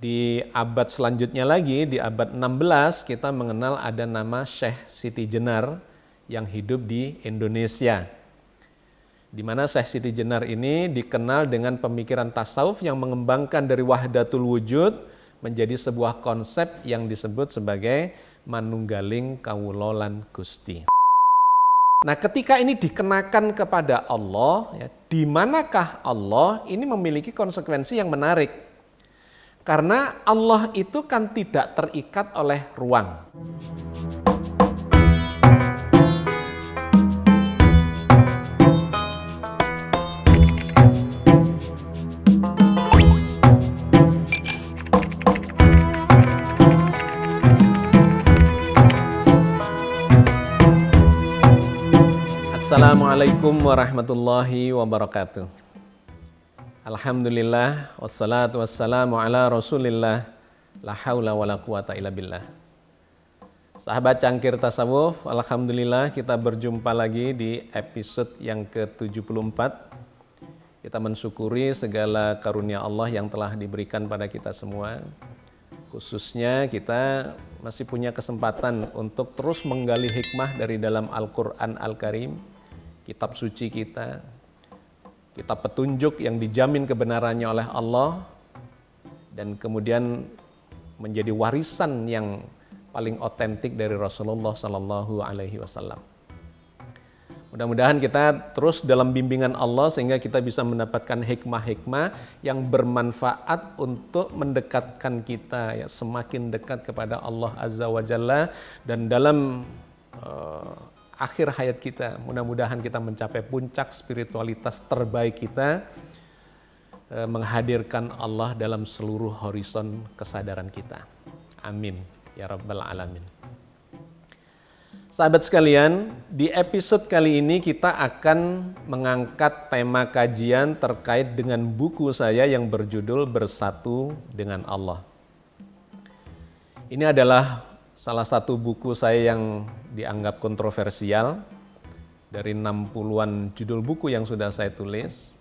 Di abad selanjutnya lagi, di abad 16, kita mengenal ada nama Syekh Siti Jenar yang hidup di Indonesia. Di mana Syekh Siti Jenar ini dikenal dengan pemikiran tasawuf yang mengembangkan dari wahdatul wujud menjadi sebuah konsep yang disebut sebagai manunggaling kawula lan Gusti. Nah, ketika ini dikenakan kepada Allah, ya, di manakah Allah, ini memiliki konsekuensi yang menarik. Karena Allah itu kan tidak terikat oleh ruang. Assalamualaikum warahmatullahi wabarakatuh. Alhamdulillah, wassalatu wassalamu ala rasulillah, la haula wa la quwata illa billah. Sahabat Cangkir Tasawuf, alhamdulillah kita berjumpa lagi di episode yang ke-74. Kita mensyukuri segala karunia Allah yang telah diberikan pada kita semua. Khususnya kita masih punya kesempatan untuk terus menggali hikmah dari dalam Al-Quran Al-Karim, kitab suci kita, kitab petunjuk yang dijamin kebenarannya oleh Allah, dan kemudian menjadi warisan yang paling otentik dari Rasulullah Sallallahu Alaihi Wasallam. Mudah-mudahan kita terus dalam bimbingan Allah sehingga kita bisa mendapatkan hikmah-hikmah yang bermanfaat untuk mendekatkan kita ya, semakin dekat kepada Allah Azza wa Jalla, dan dalam akhir hayat kita, mudah-mudahan kita mencapai puncak spiritualitas terbaik kita, menghadirkan Allah dalam seluruh horizon kesadaran kita. Amin ya rabbal alamin. Sahabat sekalian, di episode kali ini kita akan mengangkat tema kajian terkait dengan buku saya yang berjudul Bersatu dengan Allah. Ini adalah salah satu buku saya yang dianggap kontroversial. Dari 60-an judul buku yang sudah saya tulis,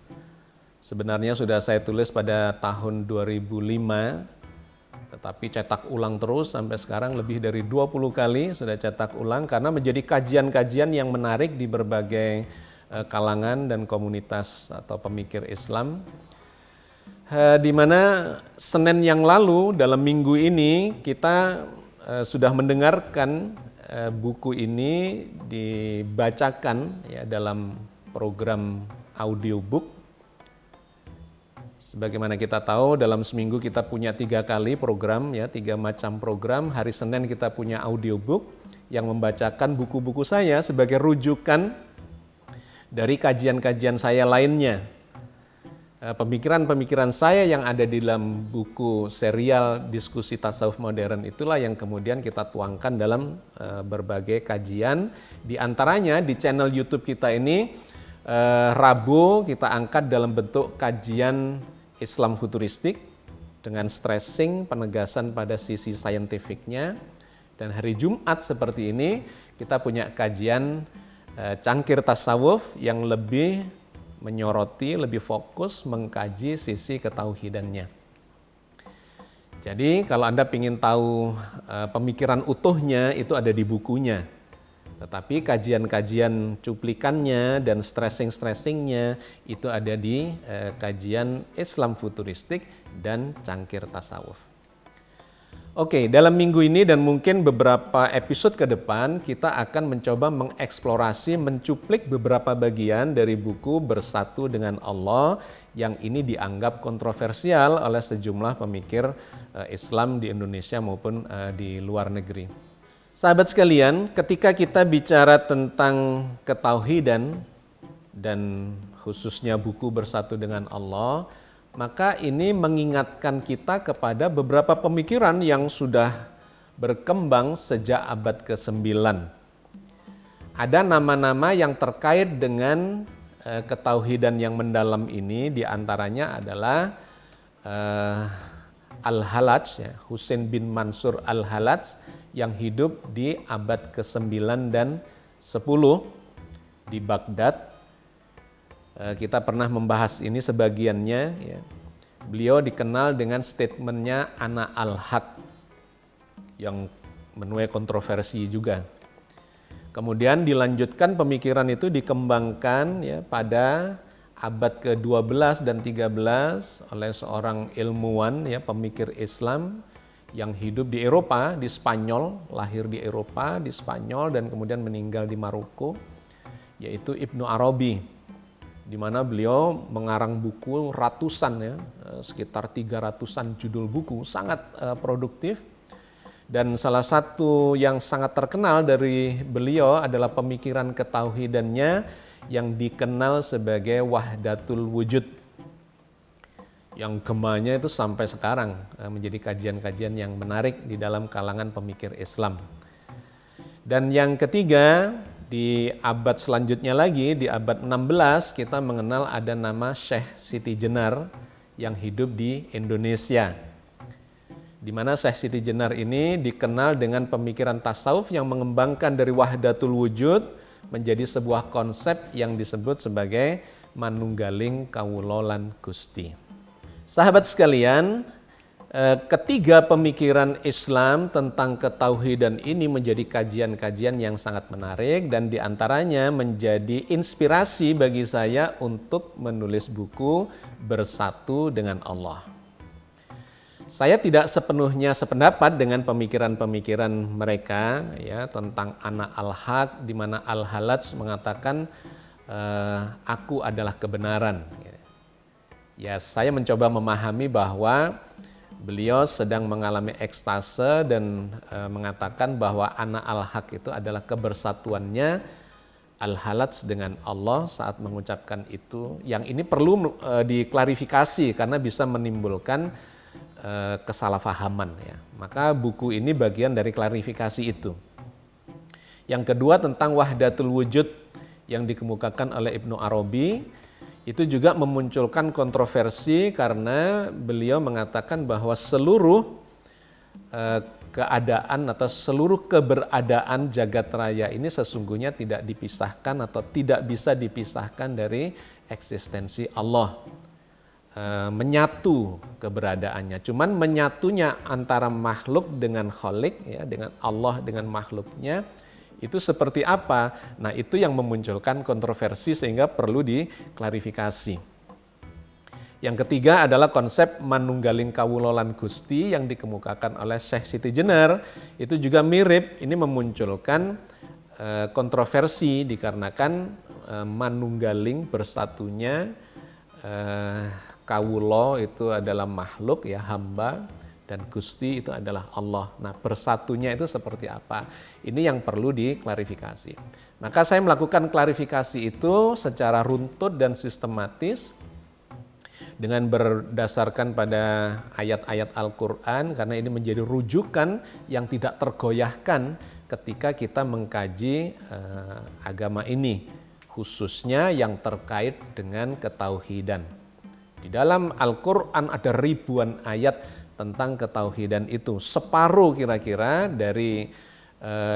sebenarnya sudah saya tulis pada tahun 2005, tetapi cetak ulang terus sampai sekarang lebih dari 20 kali sudah cetak ulang karena menjadi kajian-kajian yang menarik di berbagai kalangan dan komunitas atau pemikir Islam. Di mana Senin yang lalu dalam minggu ini kita sudah mendengarkan buku ini dibacakan ya, dalam program audiobook. Sebagaimana kita tahu dalam seminggu kita punya 3 kali program ya, 3 macam program. Hari Senin kita punya audiobook yang membacakan buku-buku saya sebagai rujukan dari kajian-kajian saya lainnya. Pemikiran-pemikiran saya yang ada di dalam buku serial Diskusi Tasawuf Modern itulah yang kemudian kita tuangkan dalam berbagai kajian. Di antaranya di channel YouTube kita ini Rabu kita angkat dalam bentuk kajian Islam futuristik dengan stressing penegasan pada sisi saintifiknya. Dan hari Jumat seperti ini kita punya kajian Cangkir Tasawuf yang lebih menyoroti, lebih fokus mengkaji sisi ketauhidannya. Jadi kalau Anda ingin tahu pemikiran utuhnya itu ada di bukunya. Tetapi kajian-kajian cuplikannya dan stressing-stressingnya itu ada di kajian Islam futuristik dan Cangkir Tasawuf. Oke, dalam minggu ini dan mungkin beberapa episode ke depan kita akan mencoba mengeksplorasi, mencuplik beberapa bagian dari buku Bersatu dengan Allah yang ini dianggap kontroversial oleh sejumlah pemikir Islam di Indonesia maupun di luar negeri. Sahabat sekalian, ketika kita bicara tentang ketauhidan dan khususnya buku Bersatu dengan Allah, maka ini mengingatkan kita kepada beberapa pemikiran yang sudah berkembang sejak abad ke-9. Ada nama-nama yang terkait dengan ketauhidan yang mendalam ini, diantaranya adalah Al-Halaj, ya, Husain bin Mansur Al-Halaj yang hidup di abad ke-9 dan 10 di Baghdad. Kita pernah membahas ini sebagiannya, ya. beliau dikenal dengan statementnya ana al-haq yang menuai kontroversi juga. Kemudian dilanjutkan pemikiran itu dikembangkan ya pada abad ke-12 dan 13 oleh seorang ilmuwan ya pemikir Islam yang hidup di Eropa, di Spanyol, lahir di Eropa, di Spanyol dan kemudian meninggal di Maroko, yaitu Ibnu Arabi, di mana beliau mengarang buku ratusan ya, sekitar 300-an judul buku, sangat produktif. Dan salah satu yang sangat terkenal dari beliau adalah pemikiran ketauhidannya yang dikenal sebagai Wahdatul Wujud, yang gemanya itu sampai sekarang menjadi kajian-kajian yang menarik di dalam kalangan pemikir Islam. Dan yang ketiga, di abad selanjutnya lagi, di abad 16 kita mengenal ada nama Syekh Siti Jenar yang hidup di Indonesia. Di mana Syekh Siti Jenar ini dikenal dengan pemikiran tasawuf yang mengembangkan dari Wahdatul Wujud menjadi sebuah konsep yang disebut sebagai manunggaling kawula lan Gusti. Sahabat sekalian, ketiga pemikiran Islam tentang ketauhidan ini menjadi kajian-kajian yang sangat menarik dan diantaranya menjadi inspirasi bagi saya untuk menulis buku Bersatu dengan Allah. Saya tidak sepenuhnya sependapat dengan pemikiran-pemikiran mereka ya tentang ana al-haq, di mana Al-Halaj mengatakan aku adalah kebenaran. Ya, saya mencoba memahami bahwa beliau sedang mengalami ekstase dan mengatakan bahwa ana al-haq itu adalah kebersatuannya Al-Halaj dengan Allah saat mengucapkan itu. Yang ini perlu diklarifikasi karena bisa menimbulkan kesalahpahaman ya. Maka buku ini bagian dari klarifikasi itu. Yang kedua tentang Wahdatul Wujud yang dikemukakan oleh Ibnu Arabi itu juga memunculkan kontroversi karena beliau mengatakan bahwa seluruh keadaan atau seluruh keberadaan jagat raya ini sesungguhnya tidak dipisahkan atau tidak bisa dipisahkan dari eksistensi Allah. Menyatu keberadaannya. Cuman menyatunya antara makhluk dengan Khalik ya, dengan Allah dengan makhluknya itu seperti apa? Nah, itu yang memunculkan kontroversi sehingga perlu diklarifikasi. Yang ketiga adalah konsep manunggaling kawula lan Gusti yang dikemukakan oleh Syekh Siti Jenar. Itu juga mirip, ini memunculkan kontroversi dikarenakan manunggaling bersatunya kawula itu adalah makhluk ya, hamba, dan Gusti itu adalah Allah. Nah, bersatunya itu seperti apa? Ini yang perlu diklarifikasi. Maka saya melakukan klarifikasi itu secara runtut dan sistematis dengan berdasarkan pada ayat-ayat Al-Quran, karena ini menjadi rujukan yang tidak tergoyahkan ketika kita mengkaji agama ini, khususnya yang terkait dengan ketauhidan. Di dalam Al-Quran ada ribuan ayat tentang ketauhidan itu. Separuh kira-kira dari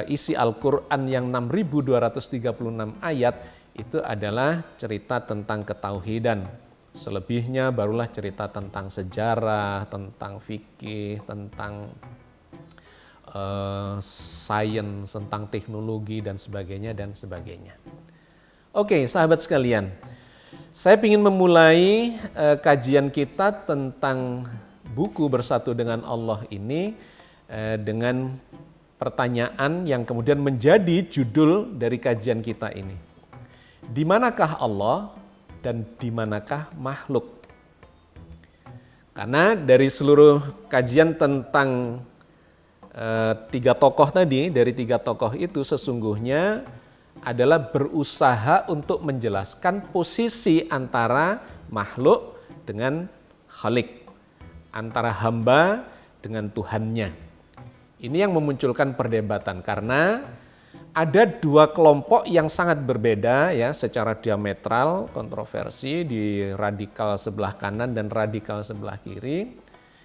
isi Al-Quran yang 6.236 ayat itu adalah cerita tentang ketauhidan. Selebihnya barulah cerita tentang sejarah, tentang fikih, tentang sains, tentang teknologi dan sebagainya dan sebagainya. Oke, sahabat sekalian. Saya ingin memulai kajian kita tentang buku Bersatu dengan Allah ini dengan pertanyaan yang kemudian menjadi judul dari kajian kita ini. Di manakah Allah dan di manakah makhluk? Karena dari seluruh kajian tentang tiga tokoh tadi, dari tiga tokoh itu sesungguhnya adalah berusaha untuk menjelaskan posisi antara makhluk dengan Khalik, antara hamba dengan Tuhannya. Ini yang memunculkan perdebatan karena ada dua kelompok yang sangat berbeda ya secara diametral, kontroversi di radikal sebelah kanan dan radikal sebelah kiri.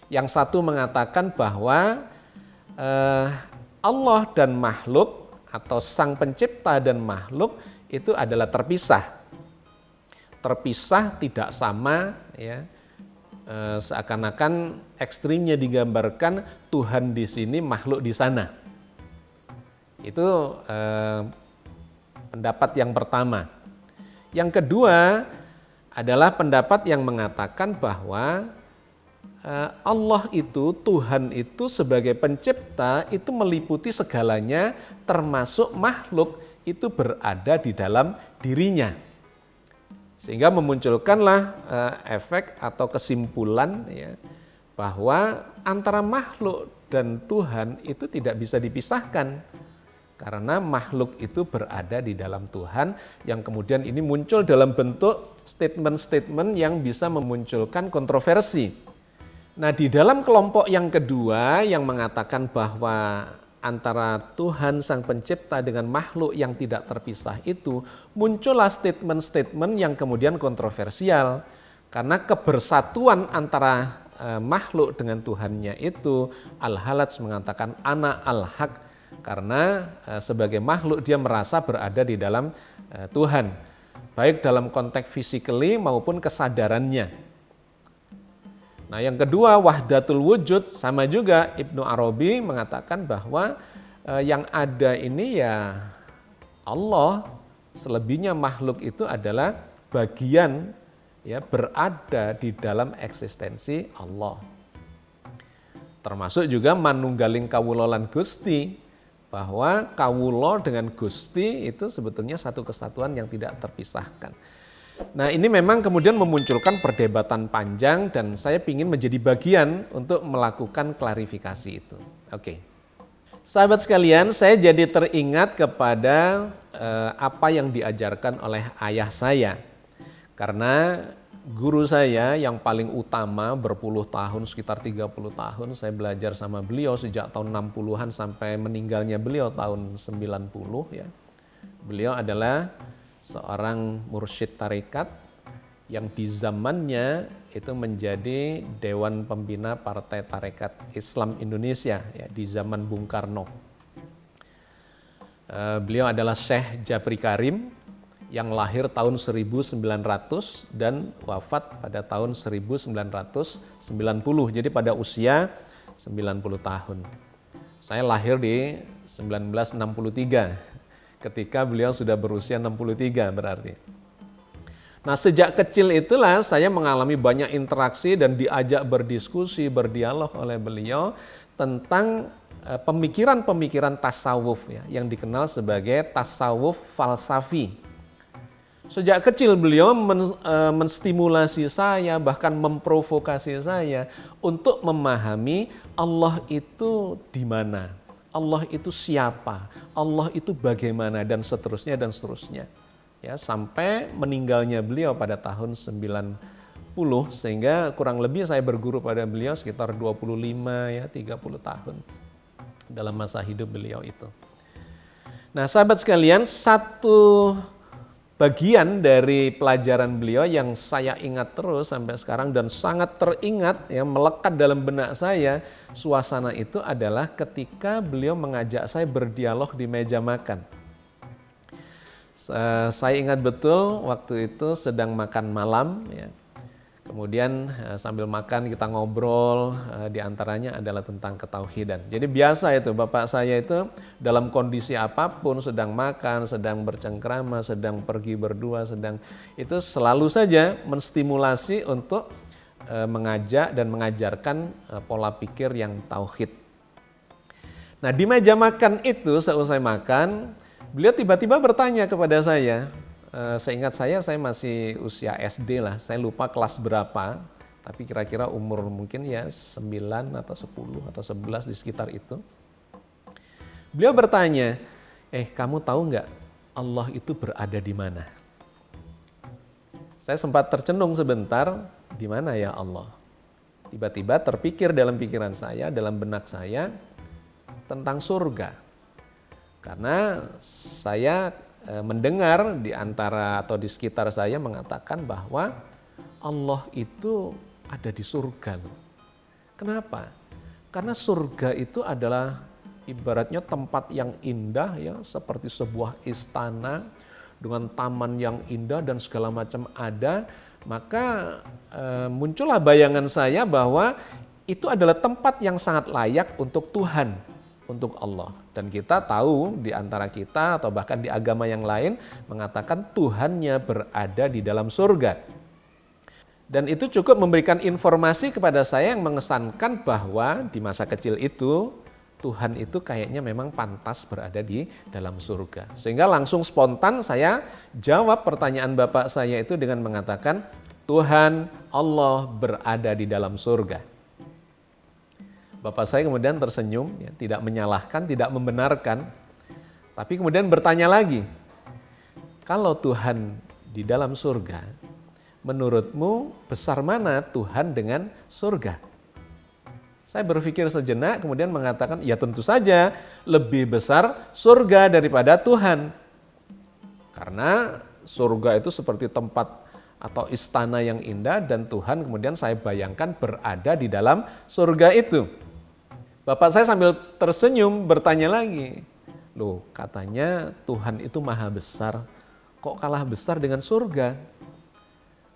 Yang satu mengatakan bahwa Allah dan makhluk atau sang pencipta dan makhluk itu adalah terpisah. Terpisah tidak sama ya, seakan-akan ekstrimnya digambarkan Tuhan di sini, makhluk di sana. Itu pendapat yang pertama. Yang kedua adalah pendapat yang mengatakan bahwa Allah itu, Tuhan itu sebagai pencipta itu meliputi segalanya, termasuk makhluk itu berada di dalam dirinya. Sehingga memunculkanlah efek atau kesimpulan ya, bahwa antara makhluk dan Tuhan itu tidak bisa dipisahkan. Karena makhluk itu berada di dalam Tuhan, yang kemudian ini muncul dalam bentuk statement-statement yang bisa memunculkan kontroversi. Nah, di dalam kelompok yang kedua yang mengatakan bahwa antara Tuhan Sang Pencipta dengan makhluk yang tidak terpisah itu, muncullah statement-statement yang kemudian kontroversial. Karena kebersatuan antara makhluk dengan Tuhannya itu, Al-Halaj mengatakan ana al-haq, karena sebagai makhluk dia merasa berada di dalam Tuhan, baik dalam konteks physically maupun kesadarannya. Nah, yang kedua wahdatul wujud, sama juga Ibnu Arabi mengatakan bahwa yang ada ini ya Allah, selebihnya makhluk itu adalah bagian ya berada di dalam eksistensi Allah. Termasuk juga manunggaling kawula lan Gusti, bahwa kawula dengan Gusti itu sebetulnya satu kesatuan yang tidak terpisahkan. Nah, ini memang kemudian memunculkan perdebatan panjang dan saya ingin menjadi bagian untuk melakukan klarifikasi itu. Oke. Sahabat sekalian, saya jadi teringat kepada apa yang diajarkan oleh ayah saya. Karena guru saya yang paling utama berpuluh tahun, sekitar 30 tahun, saya belajar sama beliau sejak tahun 60-an sampai meninggalnya beliau tahun 90 ya. Beliau adalah seorang mursyid tarekat yang di zamannya itu menjadi Dewan Pembina Partai Tarekat Islam Indonesia ya, di zaman Bung Karno. Beliau adalah Syekh Jabri Karim yang lahir tahun 1900 dan wafat pada tahun 1990, jadi pada usia 90 tahun. Saya lahir di 1963. Ketika beliau sudah berusia 63 berarti. Nah, sejak kecil itulah saya mengalami banyak interaksi dan diajak berdiskusi, berdialog oleh beliau tentang pemikiran-pemikiran tasawuf ya, yang dikenal sebagai tasawuf falsafi. Sejak kecil beliau menstimulasi saya, bahkan memprovokasi saya untuk memahami Allah itu di mana. Allah itu siapa, Allah itu bagaimana, dan seterusnya dan seterusnya. Ya, sampai meninggalnya beliau pada tahun 90, sehingga kurang lebih saya berguru pada beliau sekitar 25 ya 30 tahun dalam masa hidup beliau itu. Nah, sahabat sekalian, satu bagian dari pelajaran beliau yang saya ingat terus sampai sekarang dan sangat teringat ya, melekat dalam benak saya, suasana itu adalah ketika beliau mengajak saya berdialog di meja makan. Saya ingat betul waktu itu sedang makan malam ya. Kemudian sambil makan kita ngobrol, diantaranya adalah tentang ketauhidan. Jadi biasa itu bapak saya itu dalam kondisi apapun, sedang makan, sedang bercengkrama, sedang pergi berdua, itu selalu saja menstimulasi untuk mengajak dan mengajarkan pola pikir yang tauhid. Nah, di meja makan itu seusai makan, beliau tiba-tiba bertanya kepada saya. Seingat saya masih usia SD lah, saya lupa kelas berapa, tapi kira-kira umur mungkin ya 9 atau 10 atau 11 di sekitar itu. Beliau bertanya, kamu tahu nggak Allah itu berada di mana? Saya sempat tercenung sebentar, di mana ya Allah? Tiba-tiba terpikir dalam pikiran saya, dalam benak saya tentang surga. Karena saya mendengar di antara atau di sekitar saya mengatakan bahwa Allah itu ada di surga loh. Kenapa? Karena surga itu adalah ibaratnya tempat yang indah ya, seperti sebuah istana dengan taman yang indah dan segala macam ada, maka muncullah bayangan saya bahwa itu adalah tempat yang sangat layak untuk Tuhan, untuk Allah. Dan kita tahu di antara kita atau bahkan di agama yang lain mengatakan Tuhannya berada di dalam surga. Dan itu cukup memberikan informasi kepada saya yang mengesankan bahwa di masa kecil itu Tuhan itu kayaknya memang pantas berada di dalam surga. Sehingga langsung spontan saya jawab pertanyaan bapak saya itu dengan mengatakan Tuhan Allah berada di dalam surga. Bapak saya kemudian tersenyum, ya, tidak menyalahkan, tidak membenarkan, tapi kemudian bertanya lagi, kalau Tuhan di dalam surga, menurutmu besar mana Tuhan dengan surga? Saya berpikir sejenak, kemudian mengatakan, ya tentu saja lebih besar surga daripada Tuhan. Karena surga itu seperti tempat atau istana yang indah dan Tuhan kemudian saya bayangkan berada di dalam surga itu. Bapak saya sambil tersenyum bertanya lagi, loh katanya Tuhan itu maha besar, kok kalah besar dengan surga?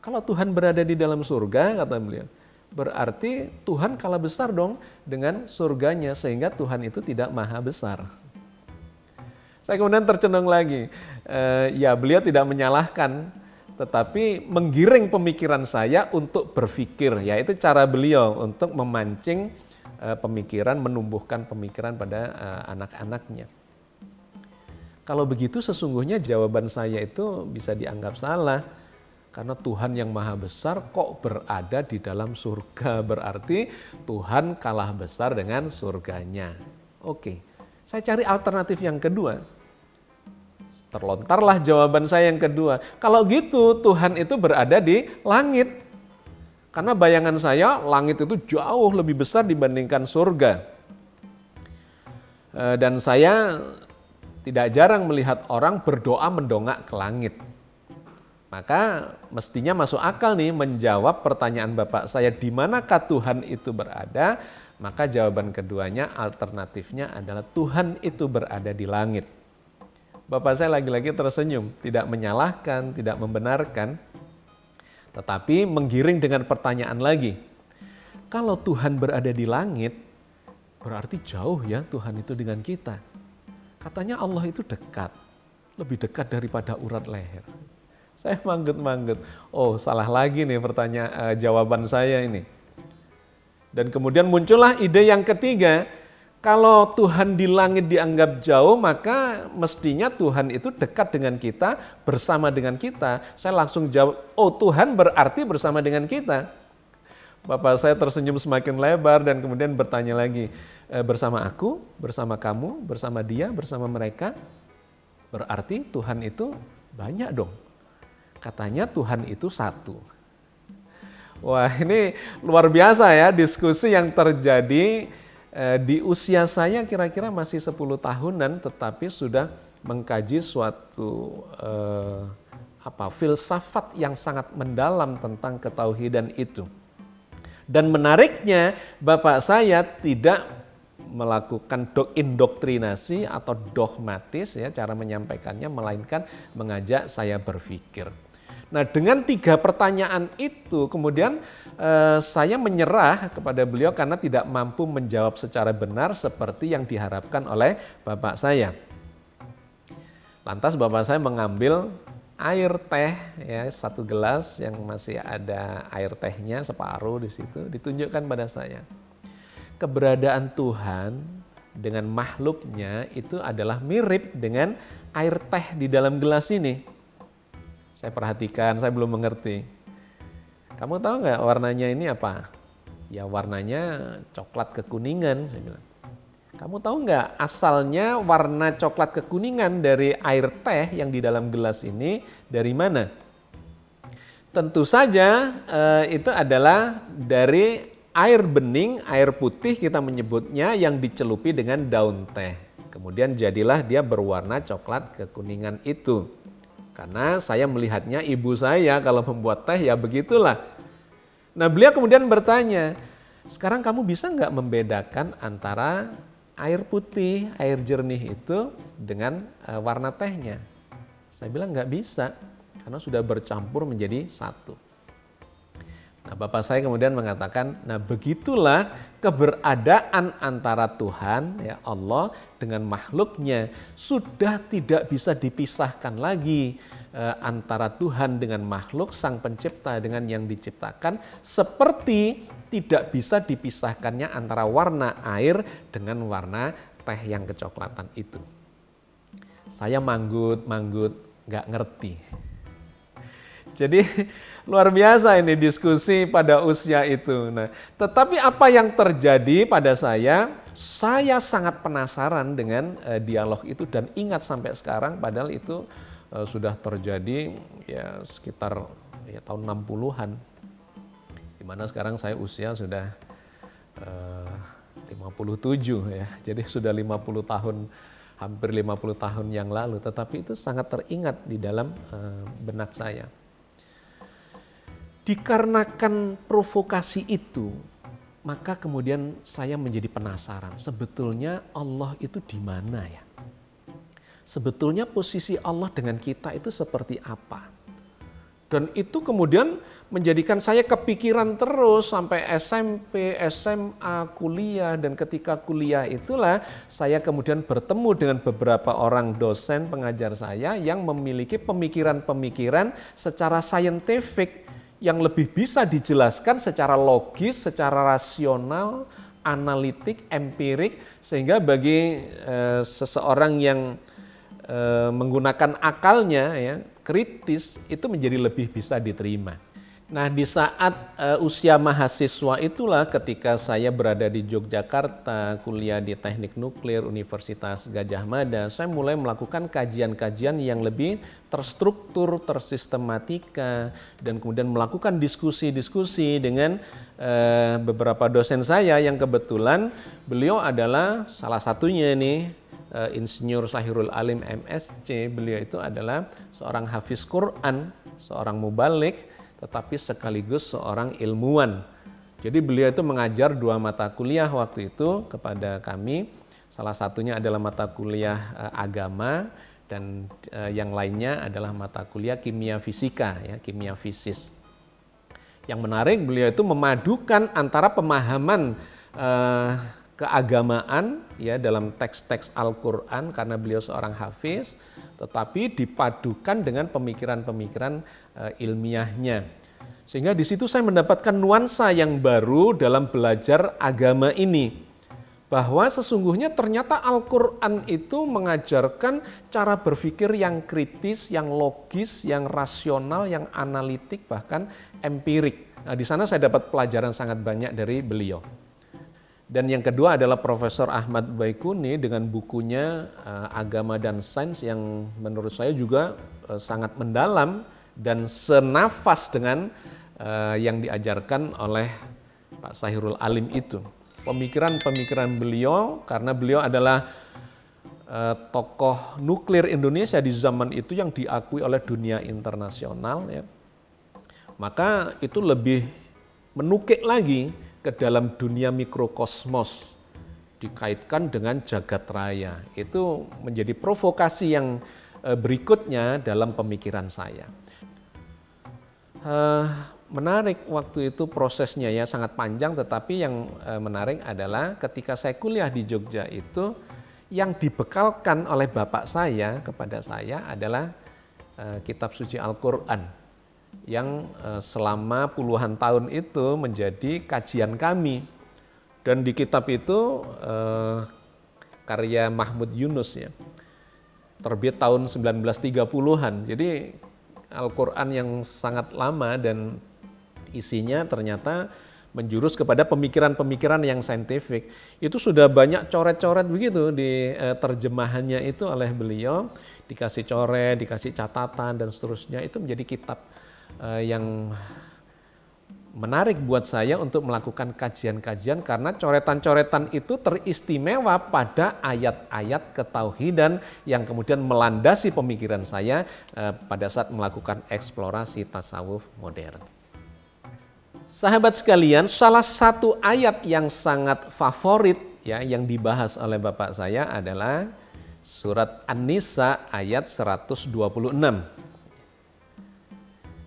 Kalau Tuhan berada di dalam surga, kata beliau, berarti Tuhan kalah besar dong dengan surganya sehingga Tuhan itu tidak maha besar. Saya kemudian tercenung lagi, ya beliau tidak menyalahkan, tetapi menggiring pemikiran saya untuk berpikir, yaitu cara beliau untuk memancing pemikiran, menumbuhkan pemikiran pada anak-anaknya. Kalau begitu sesungguhnya jawaban saya itu bisa dianggap salah. Karena Tuhan yang maha besar kok berada di dalam surga, berarti Tuhan kalah besar dengan surganya. Oke, saya cari alternatif yang kedua. Terlontarlah jawaban saya yang kedua. Kalau gitu Tuhan itu berada di langit. Karena bayangan saya langit itu jauh lebih besar dibandingkan surga. Dan saya tidak jarang melihat orang berdoa mendongak ke langit. Maka mestinya masuk akal nih menjawab pertanyaan bapak saya di manakah Tuhan itu berada. Maka jawaban keduanya alternatifnya adalah Tuhan itu berada di langit. Bapak saya lagi-lagi tersenyum, tidak menyalahkan, tidak membenarkan. Tetapi menggiring dengan pertanyaan lagi, kalau Tuhan berada di langit, berarti jauh ya Tuhan itu dengan kita. Katanya Allah itu dekat, lebih dekat daripada urat leher. Saya manggut-manggut, oh salah lagi nih jawaban saya ini. Dan kemudian muncullah ide yang ketiga, kalau Tuhan di langit dianggap jauh, maka mestinya Tuhan itu dekat dengan kita, bersama dengan kita. Saya langsung jawab, oh Tuhan berarti bersama dengan kita. Bapak saya tersenyum semakin lebar dan kemudian bertanya lagi, bersama aku, bersama kamu, bersama dia, bersama mereka, berarti Tuhan itu banyak dong. Katanya Tuhan itu satu. Wah ini luar biasa ya diskusi yang terjadi. Di usia saya kira-kira masih 10 tahunan tetapi sudah mengkaji suatu filsafat yang sangat mendalam tentang ketauhidan itu. Dan menariknya bapak saya tidak melakukan indoktrinasi atau dogmatis ya cara menyampaikannya, melainkan mengajak saya berpikir. Nah dengan 3 pertanyaan itu kemudian saya menyerah kepada beliau karena tidak mampu menjawab secara benar seperti yang diharapkan oleh bapak saya. Lantas bapak saya mengambil air teh ya 1 gelas yang masih ada air tehnya separuh di situ, ditunjukkan pada saya. Keberadaan Tuhan dengan makhluknya itu adalah mirip dengan air teh di dalam gelas ini. Saya perhatikan, saya belum mengerti. Kamu tahu nggak warnanya ini apa? Ya warnanya coklat kekuningan, saya bilang. Kamu tahu nggak asalnya warna coklat kekuningan dari air teh yang di dalam gelas ini dari mana? Tentu saja itu adalah dari air bening, air putih kita menyebutnya yang dicelupi dengan daun teh. Kemudian jadilah dia berwarna coklat kekuningan itu. Karena saya melihatnya ibu saya kalau membuat teh ya begitulah. Nah beliau kemudian bertanya, sekarang kamu bisa nggak membedakan antara air putih, air jernih itu dengan warna tehnya? Saya bilang nggak bisa, karena sudah bercampur menjadi satu. Nah, bapak saya kemudian mengatakan, nah begitulah keberadaan antara Tuhan, ya Allah, dengan makhluknya sudah tidak bisa dipisahkan lagi antara Tuhan dengan makhluk, Sang Pencipta dengan yang diciptakan, seperti tidak bisa dipisahkannya antara warna air dengan warna teh yang kecoklatan itu. Saya manggut, nggak ngerti. Jadi luar biasa ini diskusi pada usia itu. Nah, tetapi apa yang terjadi pada saya sangat penasaran dengan dialog itu dan ingat sampai sekarang, padahal itu sudah terjadi ya sekitar ya, tahun 60-an. Dimana sekarang saya usia sudah 57 ya. Jadi sudah 50 tahun, hampir 50 tahun yang lalu, tetapi itu sangat teringat di dalam benak saya. Dikarenakan provokasi itu, maka kemudian saya menjadi penasaran, sebetulnya Allah itu di mana ya? Sebetulnya posisi Allah dengan kita itu seperti apa? Dan itu kemudian menjadikan saya kepikiran terus sampai SMP, SMA, kuliah, dan ketika kuliah itulah saya kemudian bertemu dengan beberapa orang dosen pengajar saya yang memiliki pemikiran-pemikiran secara saintifik yang lebih bisa dijelaskan secara logis, secara rasional, analitik, empirik, sehingga bagi seseorang yang menggunakan akalnya ya, kritis, itu menjadi lebih bisa diterima. Nah, di saat usia mahasiswa itulah ketika saya berada di Yogyakarta, kuliah di Teknik Nuklir Universitas Gadjah Mada, saya mulai melakukan kajian-kajian yang lebih terstruktur, tersistematika, dan kemudian melakukan diskusi-diskusi dengan beberapa dosen saya yang kebetulan beliau adalah salah satunya nih, Insinyur Shahirul Alim MSc. Beliau itu adalah seorang hafiz Quran, seorang mubalik, tetapi sekaligus seorang ilmuwan. Jadi beliau itu mengajar 2 mata kuliah waktu itu kepada kami. Salah satunya adalah mata kuliah agama dan yang lainnya adalah mata kuliah kimia fisika, ya, kimia fisis. Yang menarik, beliau itu memadukan antara pemahaman keagamaan ya dalam teks-teks Al-Quran karena beliau seorang hafiz, tetapi dipadukan dengan pemikiran-pemikiran ilmiahnya. Sehingga di situ saya mendapatkan nuansa yang baru dalam belajar agama ini. Bahwa sesungguhnya ternyata Al-Quran itu mengajarkan cara berpikir yang kritis, yang logis, yang rasional, yang analitik, bahkan empirik. Nah, di sana saya dapat pelajaran sangat banyak dari beliau. Dan yang kedua adalah Profesor Ahmad Baikuni dengan bukunya Agama dan Sains yang menurut saya juga sangat mendalam dan senafas dengan yang diajarkan oleh Pak Shahirul Alim itu. Pemikiran-pemikiran beliau, karena beliau adalah tokoh nuklir Indonesia di zaman itu yang diakui oleh dunia internasional, ya, maka itu lebih menukik lagi ke dalam dunia mikrokosmos, dikaitkan dengan jagat raya. Itu menjadi provokasi yang berikutnya dalam pemikiran saya. Menarik waktu itu prosesnya ya sangat panjang, tetapi yang menarik adalah ketika saya kuliah di Jogja itu yang dibekalkan oleh bapak saya kepada saya adalah kitab suci Al-Quran yang selama puluhan tahun itu menjadi kajian kami. Dan di kitab itu karya Mahmud Yunus ya, terbit tahun 1930-an. Jadi Al-Quran yang sangat lama dan isinya ternyata menjurus kepada pemikiran-pemikiran yang saintifik. Itu sudah banyak coret-coret begitu di terjemahannya itu oleh beliau, dikasih coret, dikasih catatan dan seterusnya. Itu menjadi kitab yang menarik buat saya untuk melakukan kajian-kajian karena coretan-coretan itu teristimewa pada ayat-ayat ketauhidan yang kemudian melandasi pemikiran saya pada saat melakukan eksplorasi tasawuf modern. Sahabat sekalian, salah satu ayat yang sangat favorit ya yang dibahas oleh bapak saya adalah surat An-Nisa ayat 126.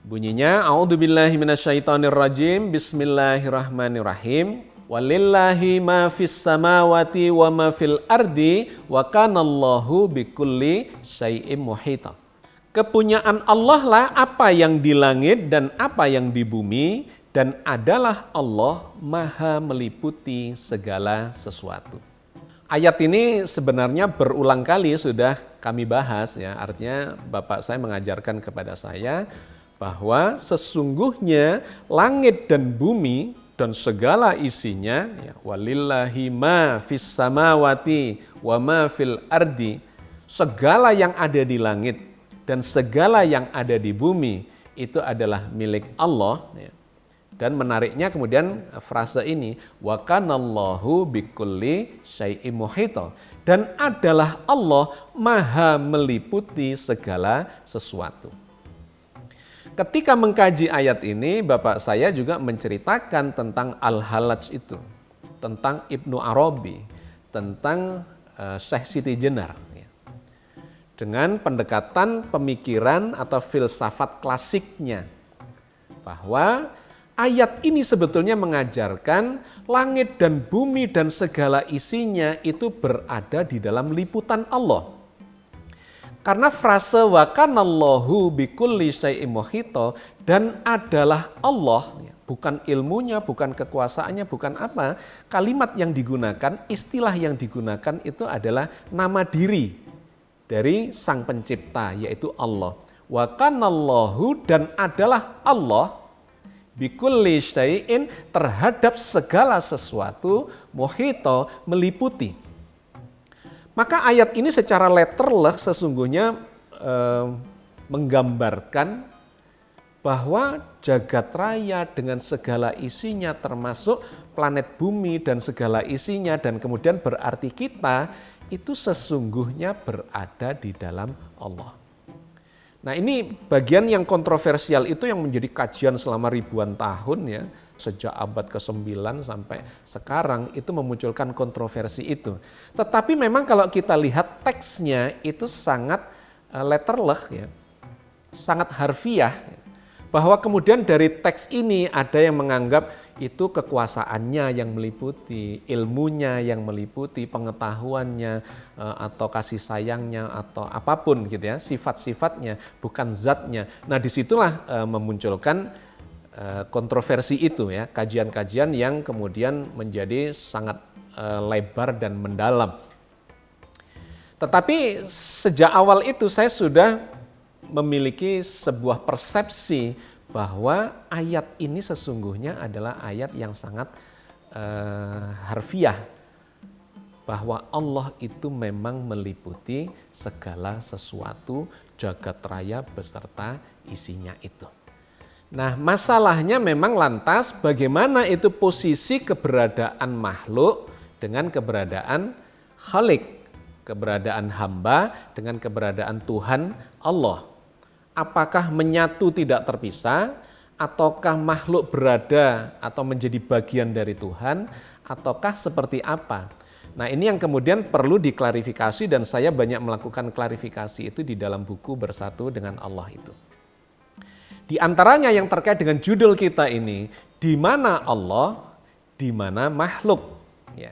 Bunyinya, A'udzubillahi minasyaitonirrajim, Bismillahirrahmanirrahim. Walillahi ma fis samawati wa ma fil ardi wa kanallahu bikulli syai'im muhita. Kepunyaan Allah lah apa yang di langit dan apa yang di bumi, dan adalah Allah maha meliputi segala sesuatu. Ayat ini sebenarnya berulang kali sudah kami bahas ya, artinya Bapak saya mengajarkan kepada saya bahwa sesungguhnya langit dan bumi dan segala isinya, ya, walillahi ma fis samawati wa ma fil ardi, segala yang ada di langit dan segala yang ada di bumi itu adalah milik Allah. Ya. Dan menariknya kemudian frase ini, wa kanallahu bikulli syai'im muhita, dan adalah Allah maha meliputi segala sesuatu. Ketika mengkaji ayat ini, Bapak saya juga menceritakan tentang Al-Hallaj itu, tentang Ibnu Arabi, tentang Syekh Siti Jenar. Dengan pendekatan pemikiran atau filsafat klasiknya, bahwa ayat ini sebetulnya mengajarkan langit dan bumi dan segala isinya itu berada di dalam liputan Allah. Karena frase wa kanallahu bikulli syai'im muhita, dan adalah Allah, bukan ilmunya, bukan kekuasaannya, bukan apa. Kalimat yang digunakan, istilah yang digunakan itu adalah nama diri dari Sang Pencipta, yaitu Allah. Wa kanallahu, dan adalah Allah, bikulli syai'in, terhadap segala sesuatu, muhita, meliputi. Maka ayat ini secara letterlek sesungguhnya menggambarkan bahwa jagat raya dengan segala isinya, termasuk planet bumi dan segala isinya, dan kemudian berarti kita, itu sesungguhnya berada di dalam Allah. Nah, ini bagian yang kontroversial itu yang menjadi kajian selama ribuan tahun ya. Sejak abad ke-9 sampai sekarang itu memunculkan kontroversi itu. Tetapi memang kalau kita lihat teksnya itu sangat letterlek ya, sangat harfiah. Bahwa kemudian dari teks ini ada yang menganggap itu kekuasaannya yang meliputi, ilmunya yang meliputi, pengetahuannya atau kasih sayangnya atau apapun gitu ya, sifat-sifatnya, bukan zatnya. Nah, disitulah memunculkan kontroversi itu ya, kajian-kajian yang kemudian menjadi sangat lebar dan mendalam. Tetapi sejak awal itu saya sudah memiliki sebuah persepsi bahwa ayat ini sesungguhnya adalah ayat yang sangat harfiah, bahwa Allah itu memang meliputi segala sesuatu, jagat raya beserta isinya itu. Nah, masalahnya memang lantas bagaimana itu posisi keberadaan makhluk dengan keberadaan Khalik, keberadaan hamba dengan keberadaan Tuhan Allah. Apakah menyatu tidak terpisah, ataukah makhluk berada atau menjadi bagian dari Tuhan, ataukah seperti apa? Nah, ini yang kemudian perlu diklarifikasi, dan saya banyak melakukan klarifikasi itu di dalam buku Bersatu dengan Allah itu. Di antaranya yang terkait dengan judul kita ini, di mana Allah, di mana makhluk. Ya.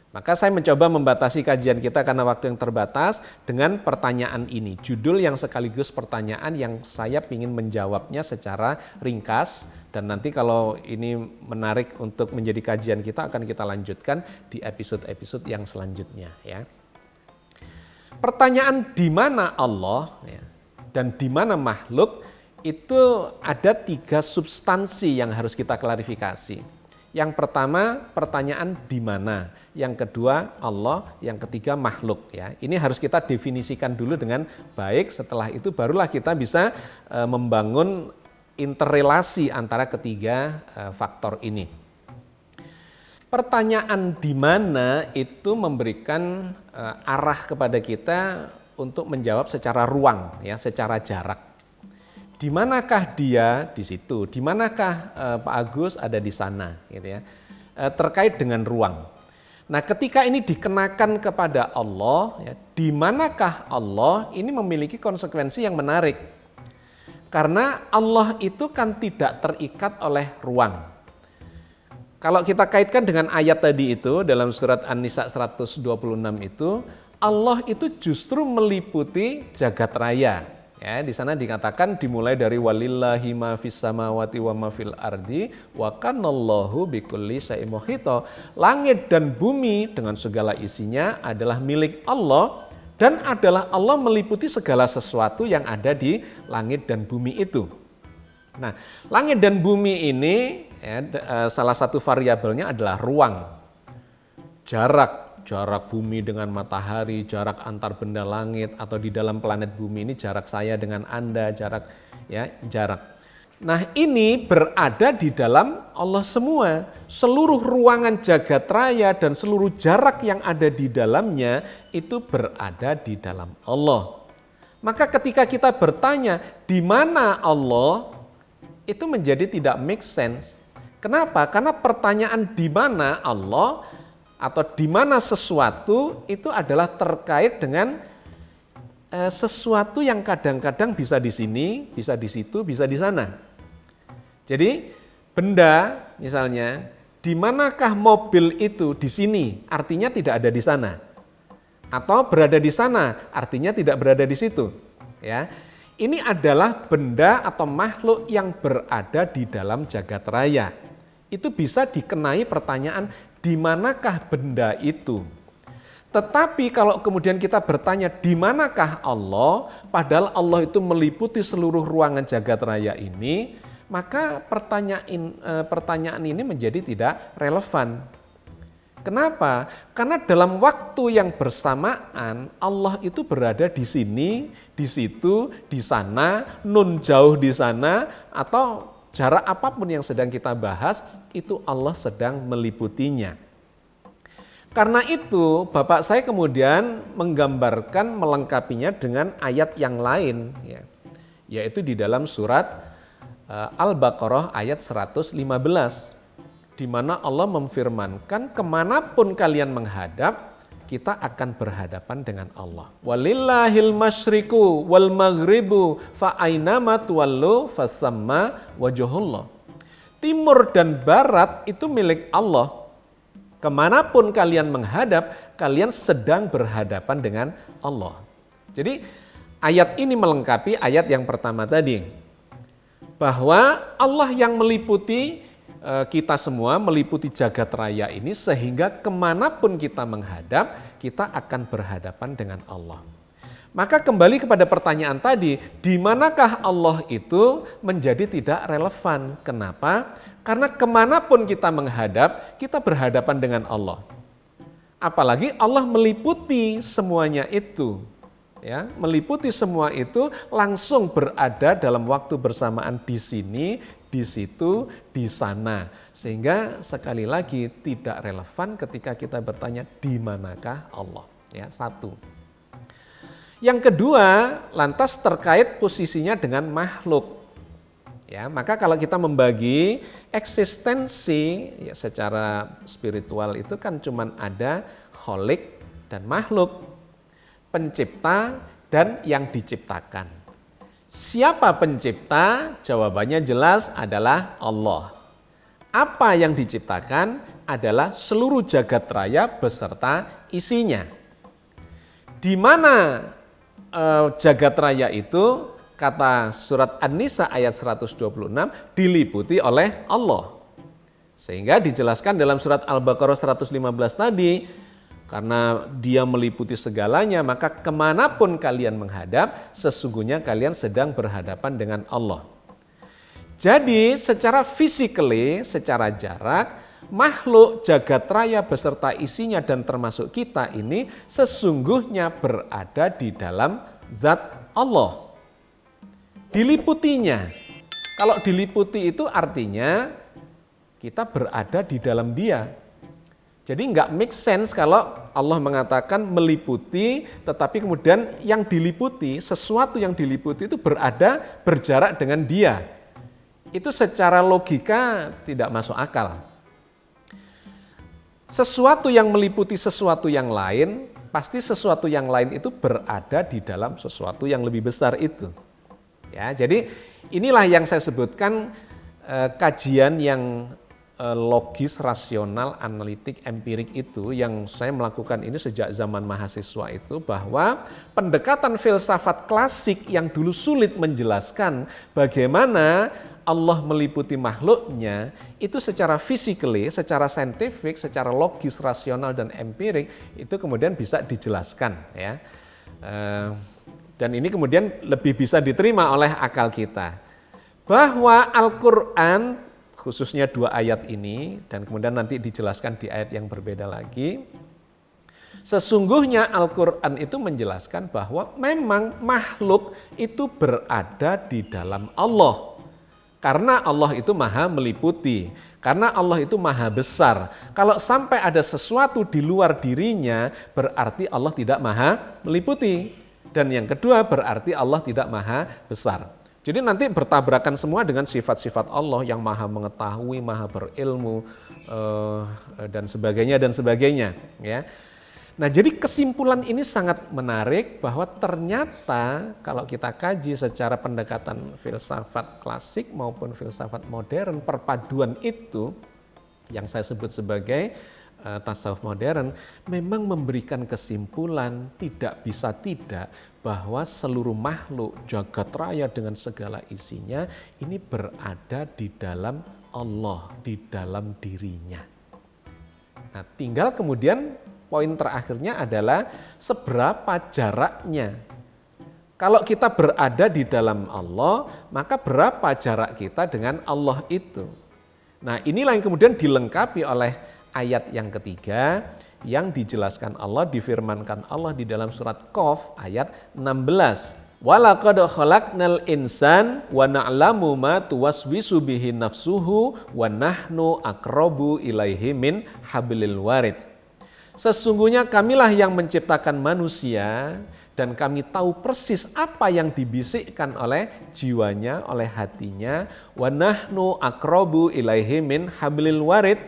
Maka saya mencoba membatasi kajian kita karena waktu yang terbatas dengan pertanyaan ini. Judul yang sekaligus pertanyaan yang saya ingin menjawabnya secara ringkas. Dan nanti kalau ini menarik untuk menjadi kajian kita, akan kita lanjutkan di episode-episode yang selanjutnya. Ya. Pertanyaan di mana Allah ya, dan di mana makhluk, itu ada 3 substansi yang harus kita klarifikasi. Yang pertama, pertanyaan di mana. Yang kedua, Allah. Yang ketiga, makhluk. Ya, ini harus kita definisikan dulu dengan baik. Setelah itu barulah kita bisa membangun interrelasi antara ketiga faktor ini. Pertanyaan di mana itu memberikan arah kepada kita untuk menjawab secara ruang, ya, secara jarak. Di manakah dia di situ? Di manakah Pak Agus ada di sana? Gitu ya. Terkait dengan ruang. Nah, ketika ini dikenakan kepada Allah, ya, di manakah Allah? Ini memiliki konsekuensi yang menarik. Karena Allah itu kan tidak terikat oleh ruang. Kalau kita kaitkan dengan ayat tadi itu dalam surat An-Nisa 126 itu, Allah itu justru meliputi jagat raya. Ya, di sana dikatakan dimulai dari walillahi ma fis samawati wa ma fil ardi wa kanallahu bikulli syai'in muhita. Langit dan bumi dengan segala isinya adalah milik Allah dan adalah Allah meliputi segala sesuatu yang ada di langit dan bumi itu. Nah, langit dan bumi ini ya, salah satu variabelnya adalah ruang. Jarak bumi dengan matahari, jarak antar benda langit atau di dalam planet bumi ini jarak saya dengan Anda, jarak. Nah, ini berada di dalam Allah semua. Seluruh ruangan jagat raya dan seluruh jarak yang ada di dalamnya itu berada di dalam Allah. Maka ketika kita bertanya, di mana Allah? Itu menjadi tidak make sense. Kenapa? Karena pertanyaan di mana Allah atau di mana sesuatu itu adalah terkait dengan sesuatu yang kadang-kadang bisa di sini, bisa di situ, bisa di sana. Jadi benda misalnya, di manakah mobil itu di sini, artinya tidak ada di sana. Atau berada di sana, artinya tidak berada di situ. Ya, ini adalah benda atau makhluk yang berada di dalam jagat raya. Itu bisa dikenai pertanyaan, di manakah benda itu? Tetapi kalau kemudian kita bertanya di manakah Allah, padahal Allah itu meliputi seluruh ruangan jagat raya ini, maka pertanyaan ini menjadi tidak relevan. Kenapa? Karena dalam waktu yang bersamaan Allah itu berada di sini, di situ, di sana, nun jauh di sana, atau jarak apapun yang sedang kita bahas, itu Allah sedang meliputinya. Karena itu Bapak saya kemudian menggambarkan, melengkapinya dengan ayat yang lain, ya, yaitu di dalam surat Al-Baqarah ayat 115, di mana Allah memfirmankan kemanapun kalian menghadap, kita akan berhadapan dengan Allah. Walillahil masyriqu wal maghribu fa ainama tuwallu fasamma wajhullah. Timur dan barat itu milik Allah. Kemanapun kalian menghadap, kalian sedang berhadapan dengan Allah. Jadi ayat ini melengkapi ayat yang pertama tadi. Bahwa Allah yang meliputi kita semua, meliputi jagat raya ini, sehingga kemanapun kita menghadap, kita akan berhadapan dengan Allah. Maka kembali kepada pertanyaan tadi, di manakah Allah itu menjadi tidak relevan. Kenapa? Karena kemanapun kita menghadap, kita berhadapan dengan Allah. Apalagi Allah meliputi semuanya itu. Ya, meliputi semua itu langsung berada dalam waktu bersamaan di sini, di situ, di sana. Sehingga sekali lagi tidak relevan ketika kita bertanya di manakah Allah. Ya, satu. Yang kedua, lantas terkait posisinya dengan makhluk. Ya, maka kalau kita membagi eksistensi ya, secara spiritual itu kan cuma ada kholik dan makhluk, pencipta dan yang diciptakan. Siapa pencipta? Jawabannya jelas adalah Allah. Apa yang diciptakan adalah seluruh jagat raya beserta isinya. Di mana jagat raya itu, kata surat An-Nisa ayat 126, diliputi oleh Allah. Sehingga dijelaskan dalam surat Al-Baqarah 115 tadi, karena dia meliputi segalanya, maka kemanapun kalian menghadap, sesungguhnya kalian sedang berhadapan dengan Allah. Jadi secara physically, secara jarak, makhluk jagat raya beserta isinya dan termasuk kita ini sesungguhnya berada di dalam zat Allah. Diliputinya. Kalau diliputi itu artinya kita berada di dalam Dia. Jadi nggak make sense kalau Allah mengatakan meliputi, tetapi kemudian yang diliputi, sesuatu yang diliputi itu berjarak dengan Dia. Itu secara logika tidak masuk akal. Sesuatu yang meliputi sesuatu yang lain, pasti sesuatu yang lain itu berada di dalam sesuatu yang lebih besar itu. Ya, jadi Inilah yang saya sebutkan kajian yang logis, rasional, analitik, empirik itu yang saya melakukan ini sejak zaman mahasiswa itu, bahwa pendekatan filsafat klasik yang dulu sulit menjelaskan bagaimana Allah meliputi makhluknya itu secara physically, secara saintifik, secara logis, rasional, dan empirik itu kemudian bisa dijelaskan ya. Dan ini kemudian lebih bisa diterima oleh akal kita. Bahwa Al-Quran khususnya 2 ayat ini, dan kemudian nanti dijelaskan di ayat yang berbeda lagi. Sesungguhnya Al-Quran itu menjelaskan bahwa memang makhluk itu berada di dalam Allah. Karena Allah itu maha meliputi, karena Allah itu maha besar. Kalau sampai ada sesuatu di luar dirinya, berarti Allah tidak maha meliputi. Dan yang kedua berarti Allah tidak maha besar. Jadi nanti bertabrakan semua dengan sifat-sifat Allah yang maha mengetahui, maha berilmu, dan sebagainya. Ya. Nah, jadi kesimpulan ini sangat menarik bahwa ternyata kalau kita kaji secara pendekatan filsafat klasik maupun filsafat modern, perpaduan itu yang saya sebut sebagai tasawuf modern memang memberikan kesimpulan tidak bisa tidak bahwa seluruh makhluk jagat raya dengan segala isinya ini berada di dalam Allah, di dalam dirinya. Nah, tinggal kemudian poin terakhirnya adalah seberapa jaraknya. Kalau kita berada di dalam Allah, maka berapa jarak kita dengan Allah itu. Nah, inilah yang kemudian dilengkapi oleh ayat yang ketiga yang dijelaskan Allah, difirmankan Allah di dalam surat Qaf ayat 16. Walaqad khalaqnal insan wa na'lamu ma tuwaswisu bihi nafsuhu wa nahnu aqrabu ilaihi min hablil warid. Sesungguhnya kamilah yang menciptakan manusia dan kami tahu persis apa yang dibisikkan oleh jiwanya, oleh hatinya. Wa nahnu aqrabu ilaihi min hablil warid.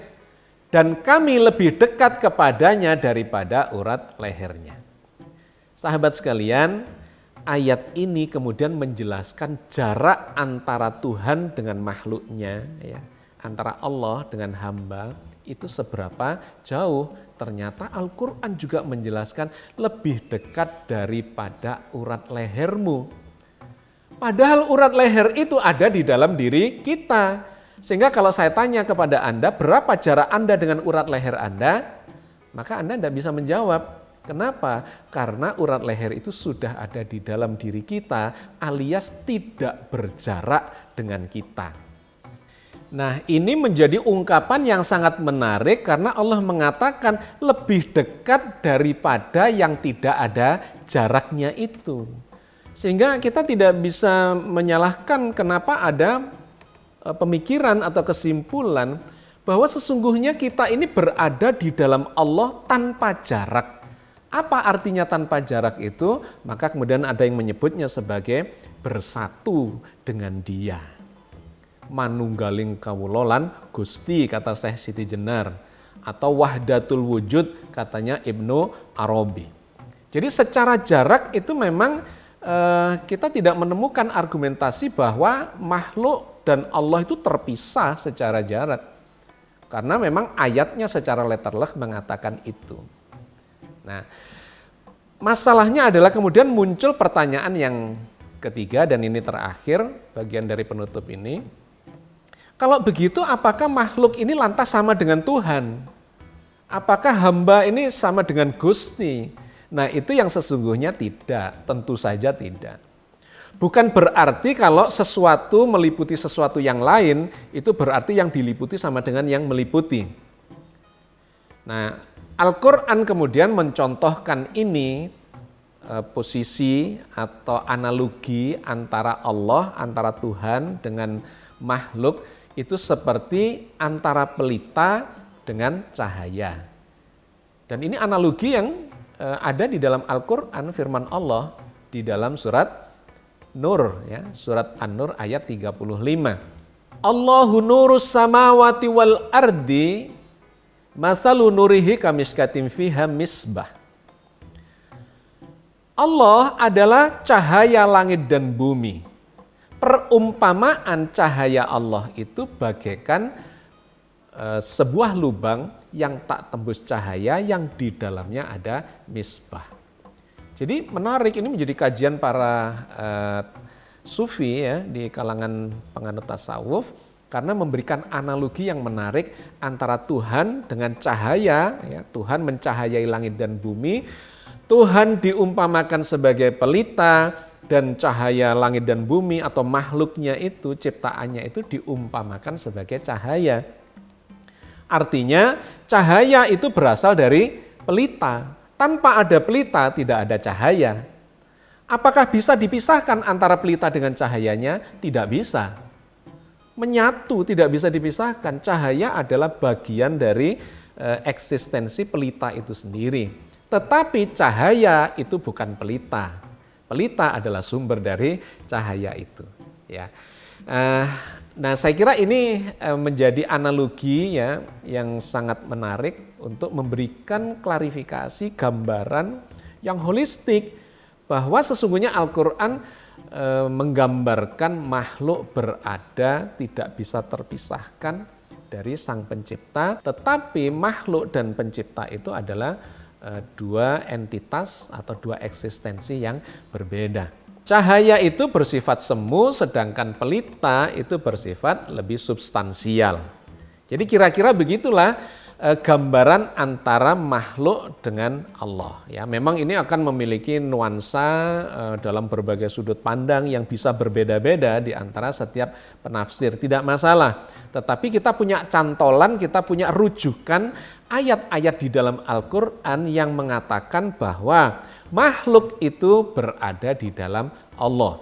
Dan kami lebih dekat kepadanya daripada urat lehernya. Sahabat sekalian, ayat ini kemudian menjelaskan jarak antara Tuhan dengan makhluknya, ya, antara Allah dengan hamba, itu seberapa jauh. Ternyata Al-Quran juga menjelaskan lebih dekat daripada urat lehermu. Padahal urat leher itu ada di dalam diri kita. Sehingga kalau saya tanya kepada Anda, berapa jarak Anda dengan urat leher Anda? Maka Anda tidak bisa menjawab. Kenapa? Karena urat leher itu sudah ada di dalam diri kita, alias tidak berjarak dengan kita. Nah, ini menjadi ungkapan yang sangat menarik karena Allah mengatakan lebih dekat daripada yang tidak ada jaraknya itu. Sehingga kita tidak bisa menyalahkan kenapa ada pemikiran atau kesimpulan bahwa sesungguhnya kita ini berada di dalam Allah tanpa jarak. Apa artinya tanpa jarak itu? Maka kemudian ada yang menyebutnya sebagai bersatu dengan Dia. Manunggaling kawulolan Gusti, kata Syekh Siti Jenar, atau wahdatul wujud katanya Ibnu Arabi. Jadi secara jarak itu memang kita tidak menemukan argumentasi bahwa makhluk dan Allah itu terpisah secara jarak. Karena memang ayatnya secara letterleh mengatakan itu. Nah, masalahnya adalah kemudian muncul pertanyaan yang ketiga dan ini terakhir, bagian dari penutup ini. Kalau begitu apakah makhluk ini lantas sama dengan Tuhan? Apakah hamba ini sama dengan Gusti? Nah, itu yang sesungguhnya tidak, tentu saja tidak. Bukan berarti kalau sesuatu meliputi sesuatu yang lain, itu berarti yang diliputi sama dengan yang meliputi. Nah, Al-Quran kemudian mencontohkan ini, posisi atau analogi antara Allah, antara Tuhan dengan makhluk, itu seperti antara pelita dengan cahaya. Dan ini analogi yang ada di dalam Al-Quran, firman Allah di dalam surat Nur, ya, surat An-Nur ayat 35. Allahu nurus samawati wal ardi masalu nurihi kamiskatin fiha misbah. Allah adalah cahaya langit dan bumi. Perumpamaan cahaya Allah itu bagaikan sebuah lubang yang tak tembus cahaya yang di dalamnya ada misbah. Jadi menarik, ini menjadi kajian para sufi ya di kalangan penganut tasawuf, karena memberikan analogi yang menarik antara Tuhan dengan cahaya, ya, Tuhan mencahayai langit dan bumi, Tuhan diumpamakan sebagai pelita, dan cahaya langit dan bumi atau makhluknya itu, ciptaannya itu diumpamakan sebagai cahaya. Artinya cahaya itu berasal dari pelita. Tanpa ada pelita tidak ada cahaya. Apakah bisa dipisahkan antara pelita dengan cahayanya? Tidak bisa. Menyatu, tidak bisa dipisahkan. Cahaya adalah bagian dari eksistensi pelita itu sendiri. Tetapi cahaya itu bukan pelita. Pelita adalah sumber dari cahaya itu. Ya. Nah, saya kira ini menjadi analogi ya yang sangat menarik untuk memberikan klarifikasi, gambaran yang holistik bahwa sesungguhnya Al-Quran menggambarkan makhluk berada tidak bisa terpisahkan dari Sang Pencipta, tetapi makhluk dan pencipta itu adalah dua entitas atau dua eksistensi yang berbeda. Cahaya itu bersifat semu, sedangkan pelita itu bersifat lebih substansial. Jadi kira-kira begitulah gambaran antara makhluk dengan Allah. Ya, memang ini akan memiliki nuansa dalam berbagai sudut pandang yang bisa berbeda-beda di antara setiap penafsir. Tidak masalah. Tetapi kita punya cantolan, kita punya rujukan ayat-ayat di dalam Al-Quran yang mengatakan bahwa makhluk itu berada di dalam Allah.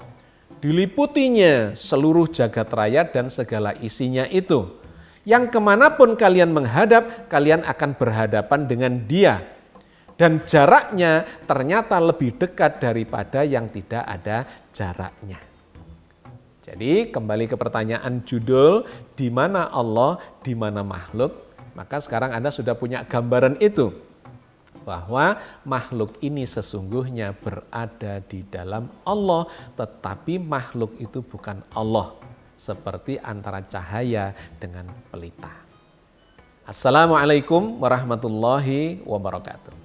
Diliputinya seluruh jagat raya dan segala isinya itu. Yang kemanapun kalian menghadap, kalian akan berhadapan dengan Dia. Dan jaraknya ternyata lebih dekat daripada yang tidak ada jaraknya. Jadi kembali ke pertanyaan judul, di mana Allah, di mana makhluk? Maka sekarang Anda sudah punya gambaran itu. Bahwa makhluk ini sesungguhnya berada di dalam Allah, tetapi makhluk itu bukan Allah, seperti antara cahaya dengan pelita. Assalamualaikum warahmatullahi wabarakatuh.